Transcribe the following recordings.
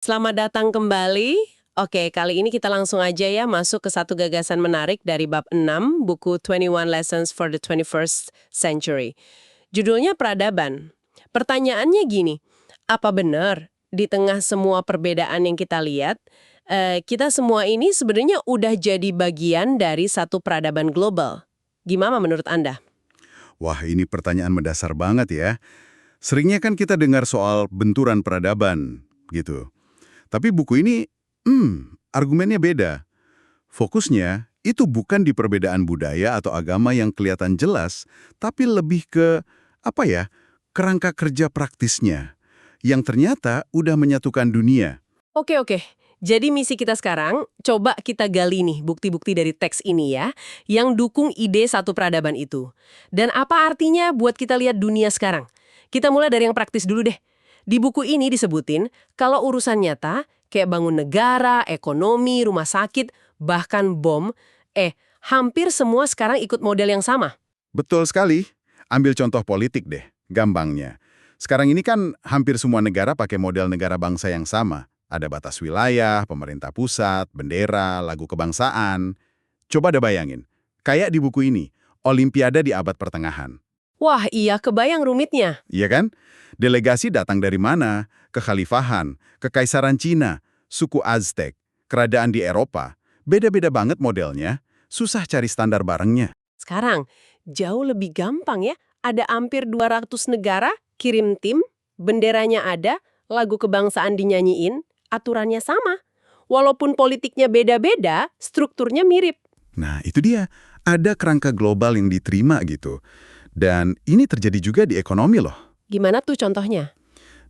Selamat datang kembali. Oke, kali ini kita langsung aja ya masuk ke satu gagasan menarik dari bab 6, buku 21 Lessons for the 21st Century. Judulnya Peradaban. Pertanyaannya gini, apa benar di tengah semua perbedaan yang kita lihat, kita semua ini sebenarnya udah jadi bagian dari satu peradaban global? Gimana menurut Anda? Wah, ini pertanyaan mendasar banget ya. Seringnya kan kita dengar soal benturan peradaban, gitu. Tapi buku ini, argumennya beda. Fokusnya itu bukan di perbedaan budaya atau agama yang kelihatan jelas, tapi lebih ke, kerangka kerja praktisnya, yang ternyata udah menyatukan dunia. Oke. Jadi misi kita sekarang, coba kita gali nih bukti-bukti dari teks ini ya, yang dukung ide satu peradaban itu. Dan apa artinya buat kita lihat dunia sekarang? Kita mulai dari yang praktis dulu deh. Di buku ini disebutin, kalau urusan nyata, kayak bangun negara, ekonomi, rumah sakit, bahkan bom, hampir semua sekarang ikut model yang sama. Betul sekali. Ambil contoh politik deh, gampangnya. Sekarang ini kan hampir semua negara pakai model negara bangsa yang sama. Ada batas wilayah, pemerintah pusat, bendera, lagu kebangsaan. Coba deh bayangin, kayak di buku ini, Olimpiade di abad pertengahan. Wah, iya kebayang rumitnya. Iya kan? Delegasi datang dari mana? Kekhalifahan, kekaisaran Cina, suku Aztec, kerajaan di Eropa. Beda-beda banget modelnya, susah cari standar barengnya. Sekarang, jauh lebih gampang ya. Ada hampir 200 negara, kirim tim, benderanya ada, lagu kebangsaan dinyanyiin, aturannya sama. Walaupun politiknya beda-beda, strukturnya mirip. Nah, itu dia. Ada kerangka global yang diterima gitu. Dan ini terjadi juga di ekonomi loh. Gimana tuh contohnya?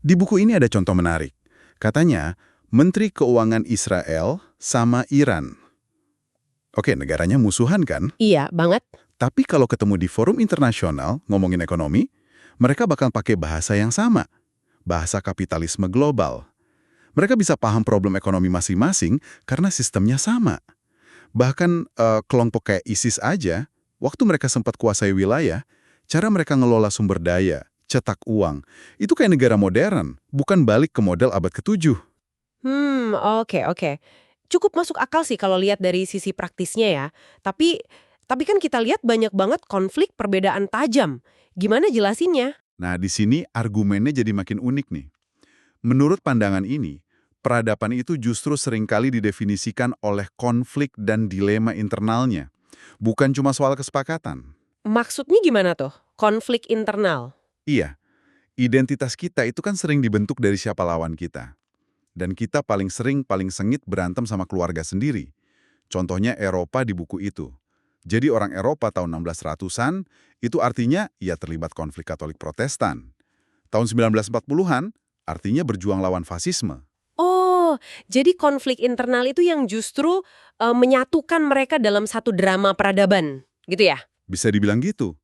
Di buku ini ada contoh menarik. Katanya, Menteri Keuangan Israel sama Iran. Oke, negaranya musuhan kan? Iya, banget. Tapi kalau ketemu di forum internasional ngomongin ekonomi, mereka bakal pakai bahasa yang sama. Bahasa kapitalisme global. Mereka bisa paham problem ekonomi masing-masing karena sistemnya sama. Bahkan kelompok kayak ISIS aja, waktu mereka sempat kuasai wilayah, cara mereka ngelola sumber daya, cetak uang, itu kayak negara modern, bukan balik ke model abad ke-7. Oke. Cukup masuk akal sih kalau lihat dari sisi praktisnya ya. Tapi kan kita lihat banyak banget konflik perbedaan tajam. Gimana jelasinnya? Nah, di sini argumennya jadi makin unik nih. Menurut pandangan ini, peradaban itu justru seringkali didefinisikan oleh konflik dan dilema internalnya, bukan cuma soal kesepakatan. Maksudnya gimana tuh? Konflik internal. Iya, identitas kita itu kan sering dibentuk dari siapa lawan kita. Dan kita paling sering, paling sengit berantem sama keluarga sendiri. Contohnya Eropa di buku itu. Jadi orang Eropa tahun 1600-an, itu artinya ia terlibat konflik Katolik Protestan. Tahun 1940-an, artinya berjuang lawan fasisme. Oh, jadi konflik internal itu yang justru menyatukan mereka dalam satu drama peradaban, gitu ya? Bisa dibilang gitu.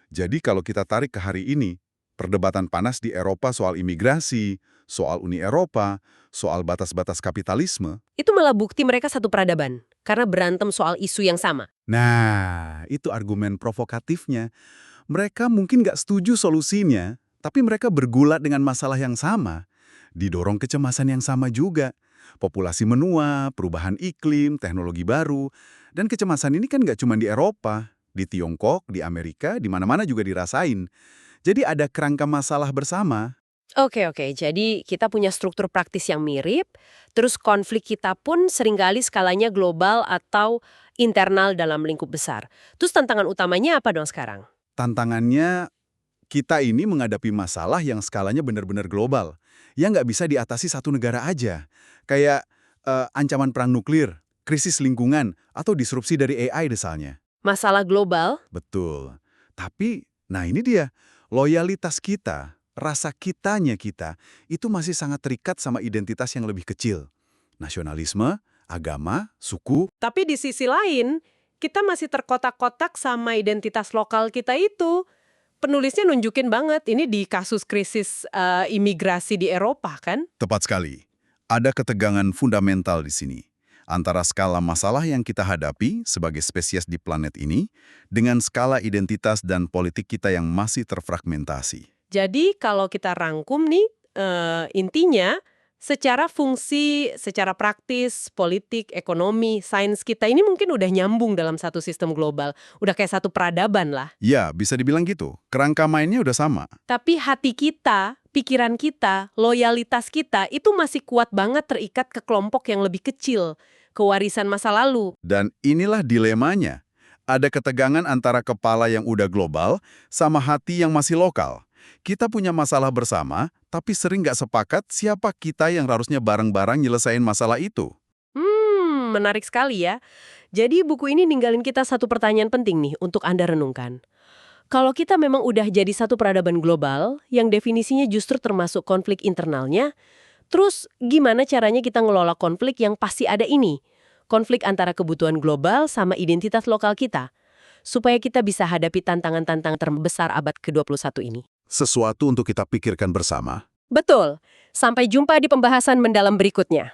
Jadi kalau kita tarik ke hari ini, perdebatan panas di Eropa soal imigrasi, soal Uni Eropa, soal batas-batas kapitalisme. Itu malah bukti mereka satu peradaban, karena berantem soal isu yang sama. Nah, itu argumen provokatifnya. Mereka mungkin nggak setuju solusinya, tapi mereka bergulat dengan masalah yang sama. Didorong kecemasan yang sama juga. Populasi menua, perubahan iklim, teknologi baru. Dan kecemasan ini kan nggak cuma di Eropa. Di Tiongkok, di Amerika, di mana-mana juga dirasain. Jadi ada kerangka masalah bersama. Oke, jadi kita punya struktur praktis yang mirip, terus konflik kita pun seringkali skalanya global atau internal dalam lingkup besar. Terus tantangan utamanya apa dong sekarang? Tantangannya, kita ini menghadapi masalah yang skalanya benar-benar global. Yang nggak bisa diatasi satu negara aja. Kayak ancaman perang nuklir, krisis lingkungan, atau disrupsi dari AI misalnya. Masalah global. Betul. Tapi, nah ini dia, loyalitas kita, rasa kitanya kita, itu masih sangat terikat sama identitas yang lebih kecil. Nasionalisme, agama, suku. Tapi di sisi lain, kita masih terkotak-kotak sama identitas lokal kita itu. Penulisnya nunjukin banget, ini di kasus krisis imigrasi di Eropa kan? Tepat sekali. Ada ketegangan fundamental di sini. Antara skala masalah yang kita hadapi sebagai spesies di planet ini, dengan skala identitas dan politik kita yang masih terfragmentasi. Jadi kalau kita rangkum nih, intinya Secara fungsi, secara praktis, politik, ekonomi, sains kita ini mungkin udah nyambung dalam satu sistem global. Udah kayak satu peradaban lah. Ya, bisa dibilang gitu. Kerangka mainnya udah sama. Tapi hati kita, pikiran kita, loyalitas kita itu masih kuat banget terikat ke kelompok yang lebih kecil, ke warisan masa lalu. Dan inilah dilemanya. Ada ketegangan antara kepala yang udah global sama hati yang masih lokal. Kita punya masalah bersama, tapi sering nggak sepakat siapa kita yang harusnya bareng-bareng nyelesain masalah itu. Menarik sekali ya. Jadi buku ini ninggalin kita satu pertanyaan penting nih untuk Anda renungkan. Kalau kita memang udah jadi satu peradaban global, yang definisinya justru termasuk konflik internalnya, terus gimana caranya kita ngelola konflik yang pasti ada ini? Konflik antara kebutuhan global sama identitas lokal kita. Supaya kita bisa hadapi tantangan-tantangan terbesar abad ke-21 ini. Sesuatu untuk kita pikirkan bersama. Betul. Sampai jumpa di pembahasan mendalam berikutnya.